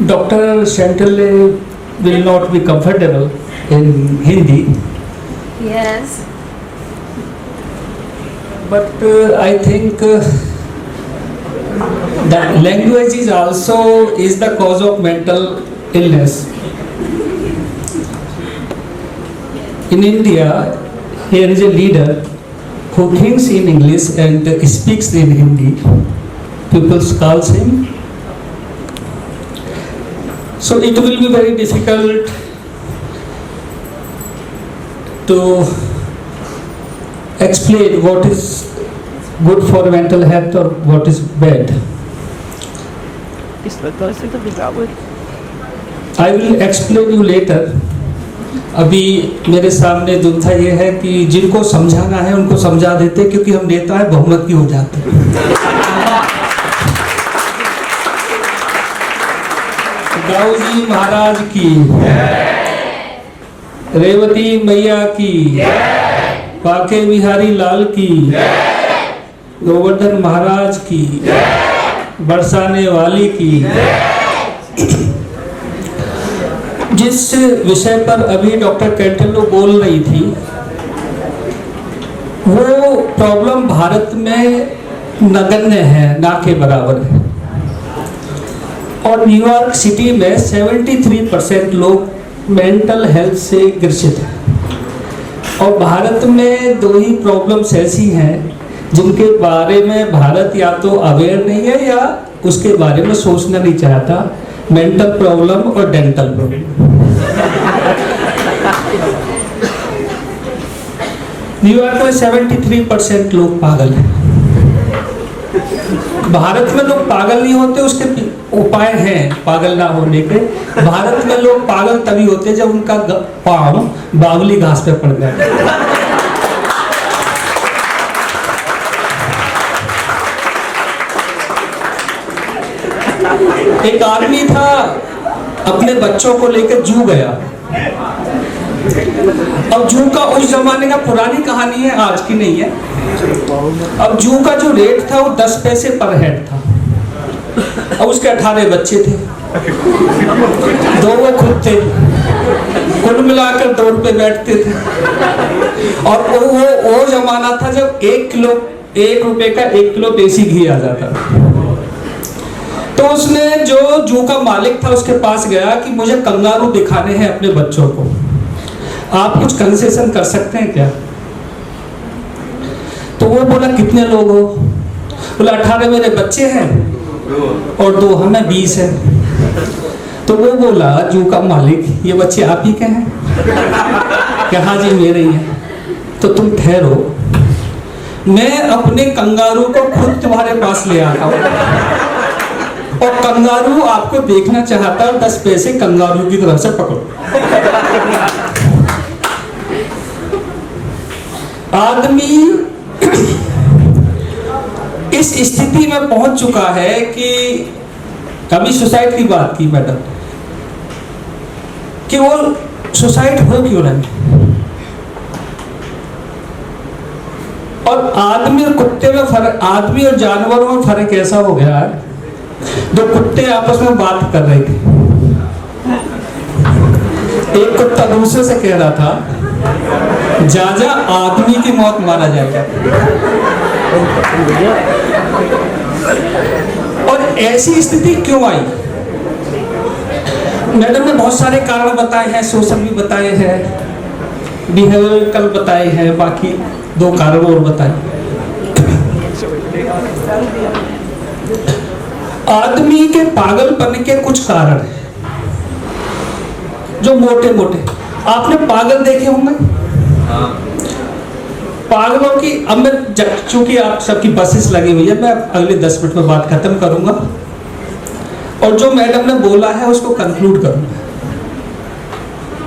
Dr. Chantal will not be comfortable in Hindi, Yes. but I think that language is also is the cause of mental illness. In India, here is a leader who thinks in English and speaks in Hindi. People calls him. So it will be very difficult to explain what is good for mental health or what is bad. I will explain you later. अभी मेरे सामने दुविधा ये है कि जिनको समझाना है उनको समझा देते, क्योंकि हम नेता है बहुमत की हो जाते हैं। दाऊ जी महाराज की, रेवती मैया की, बाके बिहारी लाल की, गोवर्धन महाराज की, बरसाने वाली की। जिस विषय पर अभी डॉक्टर कैंटेलो बोल रही थी, वो प्रॉब्लम भारत में नगण्य है, ना के बराबर है। और न्यूयॉर्क सिटी में 73% लोग मेंटल हेल्थ से ग्रसित हैं। और भारत में 2 ही प्रॉब्लम्स ऐसी हैं जिनके बारे में भारत या तो अवेयर नहीं है या उसके बारे में सोचना नहीं चाहता, मेंटल प्रॉब्लम और डेंटल प्रॉब्लम। न्यूयॉर्क में 73% लोग पागल हैं। भारत में लोग पागल नहीं होते, उसके उपाय हैं पागल ना होने के। भारत में लोग पागल तभी होते जब उनका पांव बावली घास पे पड़ जाए। एक आदमी था, अपने बच्चों को लेकर जू गया। अब जू का उस जमाने का पुरानी कहानी है, आज की नहीं है। अब जू का जो रेट था वो 10 पैसे पर हेड था। अब उसके 18 बच्चे थे, 2 वो खुद थे, कुल मिलाकर 2 रुपए बैठते थे। और वो जमाना था जब 1 रुपए का 1 किलो देसी घी आ जाता था। तो उसने जो जू का मालिक था उसके पास गया कि मुझे कंगारू दिखाने हैं अपने बच्चों को, आप कुछ कंसेशन कर सकते हैं क्या? तो वो बोला कितने लोग हो? बोला 18 मेरे बच्चे हैं और 2 हमें 20 है। तो वो बोला जू का मालिक, ये बच्चे आप ही के हैं? क्या? हाँ जी मेरे ही हैं। तो तुम ठहरो, मैं अपने कंगारू को खुद तुम्हारे पास ले आता हूँ और कंगारू आपको देखना चाहता है, 10 पैसे कंगारू की तरफ से पकड़ो। आदमी इस स्थिति में पहुंच चुका है कि अभी सुसाइड की बात की मैडम, कि वो सुसाइड हो क्यों रहे। और आदमी और कुत्ते में फर्क, आदमी और जानवरों में फर्क ऐसा हो गया है, 2 कुत्ते आपस में बात कर रहे थे। एक कुत्ता दूसरे से कह रहा था, जा आदमी की मौत मारा जाएगा। और ऐसी स्थिति क्यों आई? मैडम ने बहुत सारे कारण बताए हैं, सोशल भी बताए हैं, बिहेवियरल बताए हैं, बाकी 2 कारण और बताए। आदमी के पागलपन के कुछ कारण हैं जो मोटे मोटे आपने पागल देखे होंगे। पागलों की, अब मैं चूंकि आप सबकी बसेस लगी हुई है, मैं अगले 10 मिनट में बात खत्म करूंगा और जो मैडम ने बोला है उसको कंक्लूड करूंगा।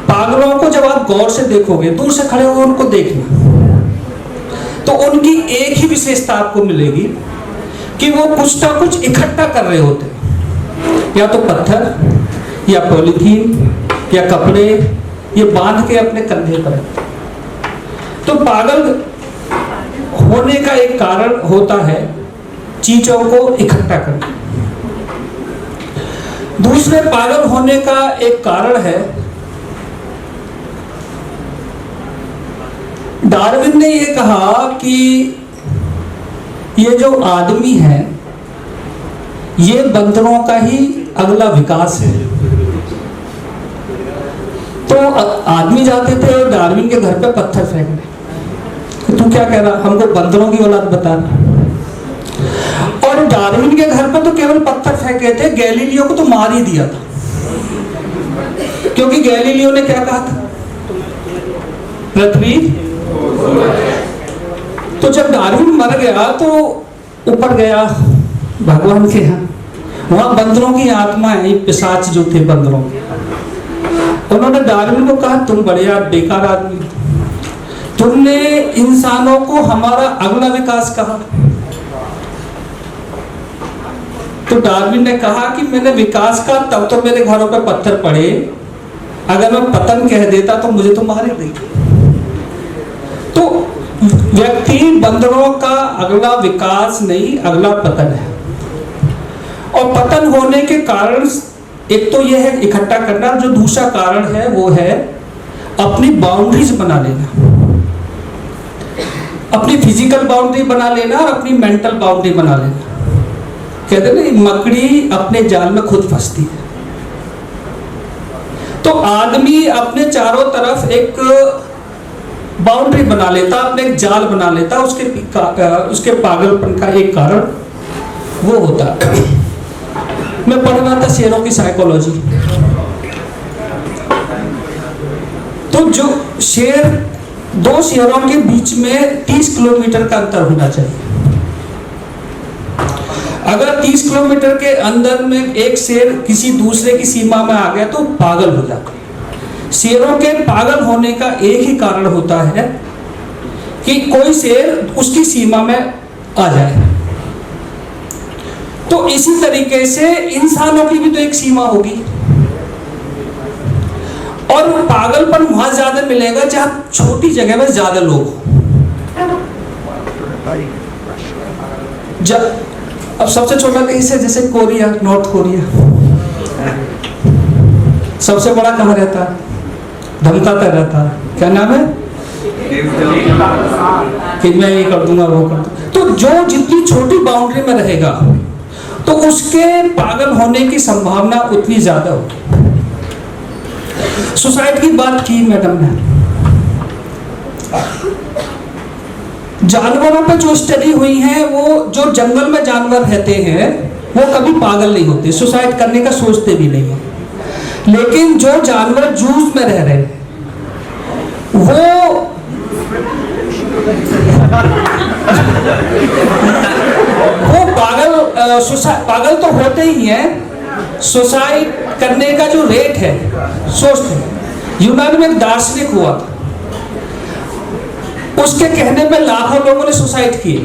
पागलों को जब आप गौर से देखोगे, दूर से खड़े हुए उनको देखना, तो उनकी एक ही विशेषता आपको मिलेगी कि वो कुछ ना कुछ इकट्ठा कर रहे होते, या तो पत्थर या पॉलीथीन या कपड़े, ये बांध के अपने कंधे पर। तो पागल होने का एक कारण होता है चीजों को इकट्ठा करना। दूसरे पागल होने का एक कारण है, डार्विन ने ये कहा कि ये जो आदमी है ये बंदरों का ही अगला विकास है। तो आदमी जाते थे डार्विन के घर पे पत्थर फेंकने, तू क्या कह रहा, हमको बंदरों की औलाद बताना। और डार्विन के घर पे तो केवल पत्थर फेंके थे, गैलीलियो को तो मार ही दिया था, क्योंकि गैलीलियो ने क्या कहा था, पृथ्वी। तो जब डार्विन मर गया तो ऊपर गया भगवान के यहाँ, वहां बंदरों की आत्माएं, पिशाच जो थे बंदरों के, उन्होंने डार्विन को कहा तुम बढ़िया बेकार आदमी, तुमने इंसानों को हमारा अगला विकास कहा। तो डार्विन ने कहा कि मैंने विकास का, तब तो मेरे घरों पे पत्थर पड़े, अगर मैं पतन कह देता तो मुझे तो मार ही देंगे। तो व्यक्ति बंदरों का अगला विकास नहीं, अगला पतन है। और पतन होने के कारण एक तो यह है इकट्ठा करना, जो दूसरा कारण है वो है अपनी बाउंड्रीज बना लेना, अपनी फिजिकल बाउंड्री बना लेना और अपनी मेंटल बाउंड्री बना लेना। कहते ना मकड़ी अपने जाल में खुद फंसती है। तो आदमी अपने चारों तरफ एक बाउंड्री बना लेता, अपने एक जाल बना लेता, उसके पागलपन का एक कारण वो होता है। मैं पढ़ रहा था शेरों की साइकोलॉजी, तो जो शेर, दो शेरों के बीच में 30 किलोमीटर का अंतर होना चाहिए। अगर 30 किलोमीटर के अंदर में एक शेर किसी दूसरे की सीमा में आ गया तो पागल हो जाता है। शेरों के पागल होने का एक ही कारण होता है कि कोई शेर उसकी सीमा में आ जाए। तो इसी तरीके से इंसानों की भी तो एक सीमा होगी, और पागलपन वहां ज्यादा मिलेगा जहां छोटी जगह में ज्यादा लोग हो। अब सबसे छोटा देश है जैसे कोरिया, नॉर्थ कोरिया, सबसे बड़ा कहाँ रहता है, धमकाता रहता है, क्या नाम है, कि मैं ये कर दूंगा वो कर दूंगा। तो जो जितनी छोटी बाउंड्री में रहेगा तो उसके पागल होने की संभावना उतनी ज्यादा होगी। सुसाइड की बात की मैडम ने, जानवरों पे जो स्टडी हुई है, वो जो जंगल में जानवर रहते हैं वो कभी पागल नहीं होते, सुसाइड करने का सोचते भी नहीं है। लेकिन जो जानवर जूस में रह रहे हैं वो पागल तो होते ही हैं। सुसाइड करने का जो रेट है सोचते हैं। यूनान में एक दार्शनिक हुआ, उसके कहने पे लाखों लोगों ने सुसाइड किए।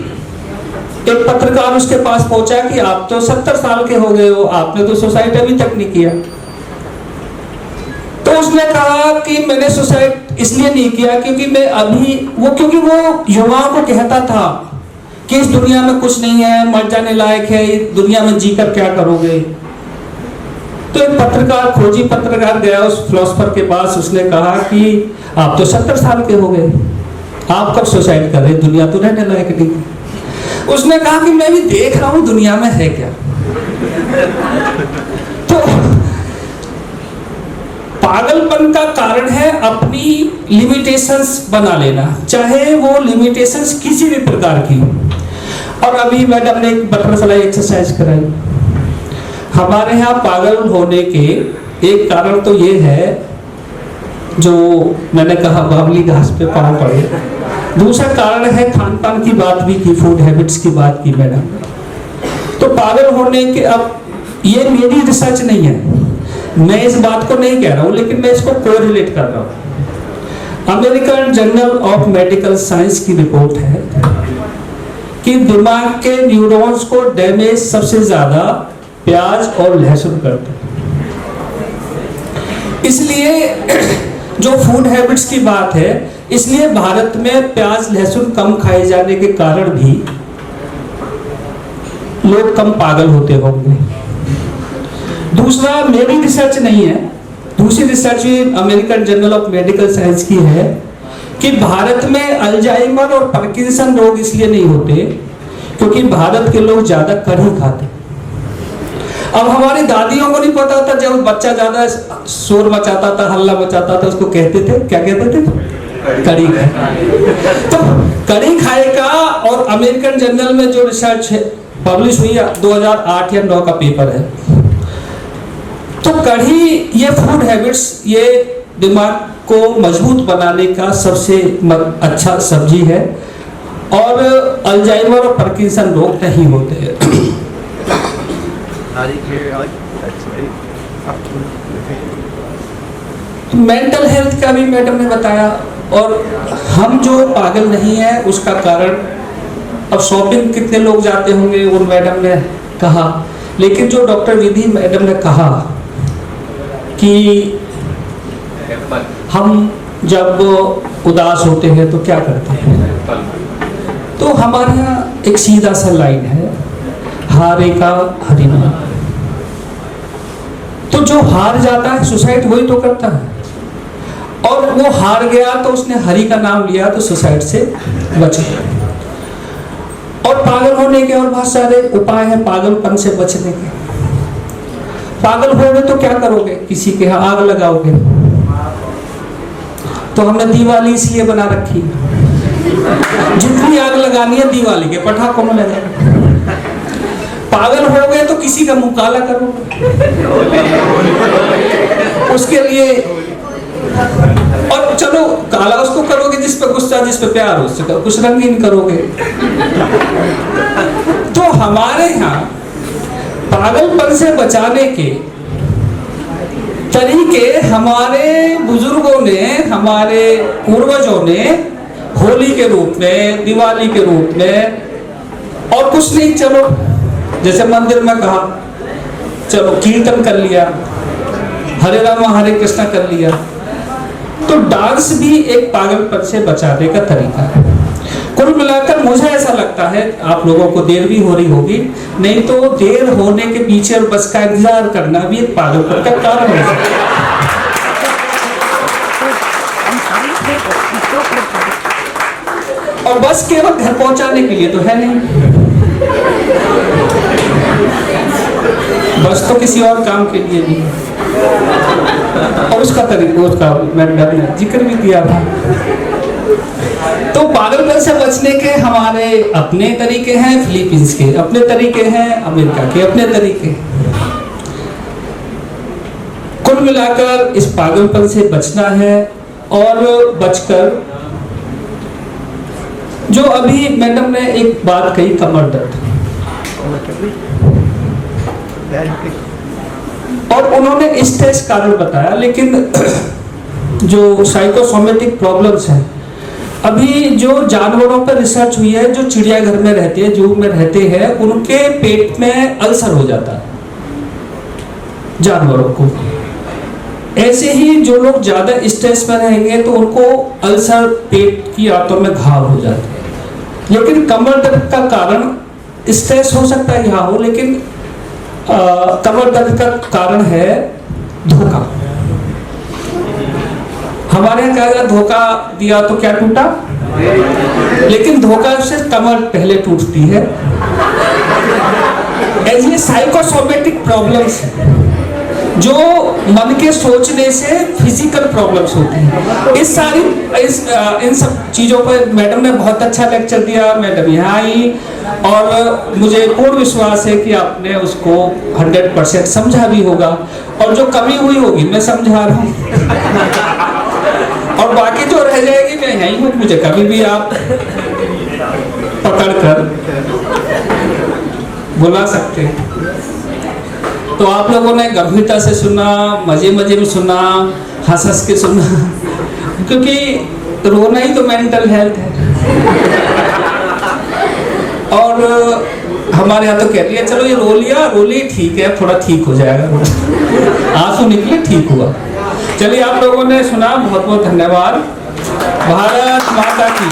एक पत्रकार उसके पास पहुंचा कि आप तो 70 साल के हो गए हो, आपने तो सुसाइड अभी तक नहीं किया। तो उसने कहा कि मैंने सुसाइड इसलिए नहीं किया क्योंकि मैं अभी क्योंकि वो युवाओं को कहता था कि इस दुनिया में कुछ नहीं है, मर जाने लायक है, इस दुनिया में जीकर क्या करोगे। तो एक खोजी पत्रकार गया उस फिलोसोफर के पास, उसने कहा कि आप तो 70 साल के हो गए, आप कब सुसाइड कर रहे, दुनिया तो रहने लायक नहीं। उसने कहा कि मैं भी देख रहा हूं दुनिया में है क्या। तो पागलपन का कारण है अपनी लिमिटेशंस बना लेना, चाहे वो लिमिटेशंस किसी भी प्रकार की हो। और अभी मैडम ने एक बटरफ्लाई एक्सरसाइज कराई। हमारे यहाँ पागल होने के एक कारण तो ये है, जो मैंने कहा बावली घास पे पाँव पड़े। दूसरा कारण है खान पान की बात भी की, फूड हैबिट्स की बात की मैडम। तो पागल होने के, अब ये मेरी रिसर्च नहीं है, मैं इस बात को नहीं कह रहा हूँ, लेकिन मैं इसको कोरिलेट कर रहा हूँ। American journal of medical science की रिपोर्ट है कि दिमाग के न्यूरॉन्स को डैमेज सबसे ज्यादा प्याज और लहसुन करते हैं। इसलिए जो फूड हैबिट्स की बात है, इसलिए भारत में प्याज लहसुन कम खाए जाने के कारण भी लोग कम पागल होते होंगे। दूसरा मेरी रिसर्च नहीं है, दूसरी रिसर्च भी American journal of medical science की है कि भारत में अल्जाइमर और पार्किंसन रोग इसलिए नहीं होते क्योंकि भारत के लोग ज्यादा कढ़ी खाते। अब हमारी दादियों को नहीं पता था, जब बच्चा ज्यादा शोर मचाता था, हल्ला मचाता था, उसको कहते थे, क्या कहते थे? कढ़ी खाए। तो कढ़ी खाएगा। और अमेरिकन जर्नल में जो रिसर्च है पब्लिश हुई 2008 या 9 का पेपर है। तो कढ़ी ये फूड हैबिट्स, ये दिमाग को मजबूत बनाने का सबसे अच्छा सब्जी है और अल्जाइमर और पार्किंसन रोग नहीं होते हैं। मेंटल हेल्थ का भी मैडम ने बताया। और हम जो पागल नहीं है उसका कारण, अब शॉपिंग कितने लोग जाते होंगे वो मैडम ने कहा, लेकिन जो डॉक्टर विधि मैडम ने कहा कि हम जब उदास होते हैं तो क्या करते हैं, तो हमारे यहाँ एक सीधा सा लाइन है, हारे का हरिनाम। तो जो हार जाता है सुसाइड वही तो करता है, और वो हार गया तो उसने हरि का नाम लिया तो सुसाइड से बच गया। और पागल होने के और बहुत सारे उपाय हैं पागलपन से बचने के। पागल होगे तो क्या करोगे? किसी के यहाँ आग लगाओगे। तो हमने दिवाली इसलिए बना रखी, जितनी आग लगानी है दिवाली के पटाखों में लगा। पागल हो गए तो किसी का मुंह काला करोगे, उसके लिए। और चलो काला उसको करोगे जिस पे गुस्सा, जिस पे प्यार हो, उससे कुछ रंगीन करोगे। तो हमारे यहाँ पागलपन से बचाने के तरीके हमारे बुजुर्गों ने, हमारे पूर्वजों ने होली के रूप में, दिवाली के रूप में, और कुछ नहीं, चलो जैसे मंदिर में कहा, चलो कीर्तन कर लिया, हरे राम हरे कृष्णा कर लिया। तो डांस भी एक पागलपन से बचाने का तरीका है। कुल मिलाकर मुझे ऐसा लगता है, आप लोगों को देर भी हो रही होगी, नहीं तो देर होने के पीछे और बस का इंतजार करना भी एक पागलपन का कारण है। और बस केवल घर पहुंचाने के लिए तो है नहीं, बस तो किसी और काम के लिए भी। और उसका तरीका, उसका मैंने जिक्र भी किया था। तो पागलपन से बचने के हमारे अपने तरीके हैं, फिलीपींस के अपने तरीके हैं, अमेरिका के अपने तरीके। कुल मिलाकर इस पागलपन से बचना है। और बचकर जो अभी मैडम ने एक बात कही, कमर दर्द, और उन्होंने स्ट्रेस कारण बताया, लेकिन जो साइकोसोमेटिक प्रॉब्लम्स हैं, अभी जो जानवरों पर रिसर्च हुई है, जो चिड़ियाघर में रहते हैं, जू में रहते हैं, उनके पेट में अल्सर हो जाता है जानवरों को। ऐसे ही जो लोग ज्यादा स्ट्रेस में रहेंगे तो उनको अल्सर, पेट की आंतों में घाव हो जाते हैं। लेकिन कमर दर्द का कारण स्ट्रेस हो सकता है, यहाँ हो, लेकिन कमर दर्द का कारण है धोखा। हमारे यहाँ क्या, धोखा दिया तो क्या टूटा, लेकिन धोखा से कमर पहले टूटती है। ऐसे साइकोसोमेटिक प्रॉब्लम्स हैं जो मन के सोचने से फिजिकल प्रॉब्लम्स होती हैं। इन सब चीजों पर मैडम ने बहुत अच्छा लेक्चर दिया। मैडम यहाँ आई और मुझे पूर्ण विश्वास है कि आपने उसको 100% समझा भी होगा, और जो कमी हुई होगी मैं समझा रहा हूँ, और बाकी जो रह जाएगी मैं यहीं हूँ, मुझे कभी भी आप पकड़कर बुला सकते हैं। तो आप लोगों ने गंभीरता से सुना, मजे मजे में सुना, हंस हंस के सुना, क्योंकि रोना ही तो मेंटल हेल्थ है। और हमारे यहाँ तो कहती है, चलो ये रो लिया ठीक है, थोड़ा ठीक हो जाएगा, आंसू निकले ठीक हुआ। चलिए, आप लोगों ने सुना, बहुत बहुत धन्यवाद। भारत माता की।